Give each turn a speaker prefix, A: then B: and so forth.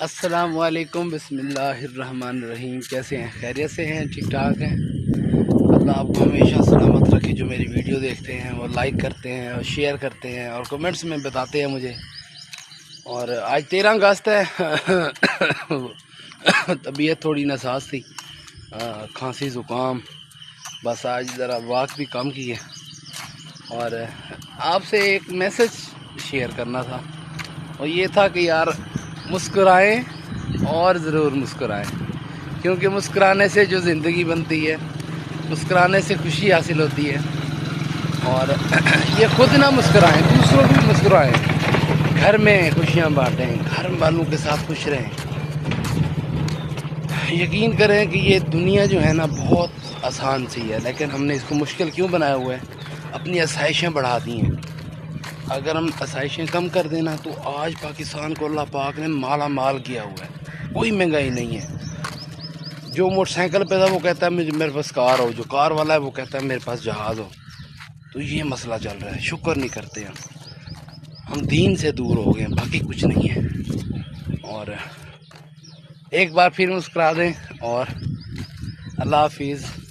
A: السلام علیکم، بسم اللہ الرحمن الرحیم۔ کیسے ہیں؟ خیریت سے ہیں؟ ٹھیک ٹھاک ہیں؟ اللہ آپ کو ہمیشہ سلامت رکھے۔ جو میری ویڈیو دیکھتے ہیں اور لائک کرتے ہیں اور شیئر کرتے ہیں اور کمنٹس میں بتاتے ہیں مجھے۔ اور آج 13 اگست ہے۔ طبیعت تھوڑی ناساز تھی، کھانسی زکام، بس آج ذرا واک بھی کم کی ہے۔ اور آپ سے ایک میسج شیئر کرنا تھا، اور یہ تھا کہ یار مسکرائیں اور ضرور مسکرائیں، کیونکہ مسکرانے سے جو زندگی بنتی ہے، مسکرانے سے خوشی حاصل ہوتی ہے۔ اور یہ خود نہ مسکرائیں، دوسروں بھی مسکرائیں، گھر میں خوشیاں بانٹیں، گھر والوں کے ساتھ خوش رہیں۔ یقین کریں کہ یہ دنیا جو ہے نا بہت آسان سی ہے، لیکن ہم نے اس کو مشکل کیوں بنایا ہوا ہے؟ اپنی آسائشیں بڑھا دی ہیں۔ اگر ہم آسائشیں کم کر دینا تو آج پاکستان کو اللہ پاک نے مالا مال کیا ہوا ہے، کوئی مہنگائی نہیں ہے۔ جو موٹر سائیکل پہ تھا وہ کہتا ہے میرے پاس کار ہو، جو کار والا ہے وہ کہتا ہے میرے پاس جہاز ہو۔ تو یہ مسئلہ چل رہا ہے، شکر نہیں کرتے ہم دین سے دور ہو گئے، باقی کچھ نہیں ہے۔ اور ایک بار پھر مسکرا دیں، اور اللہ حافظ۔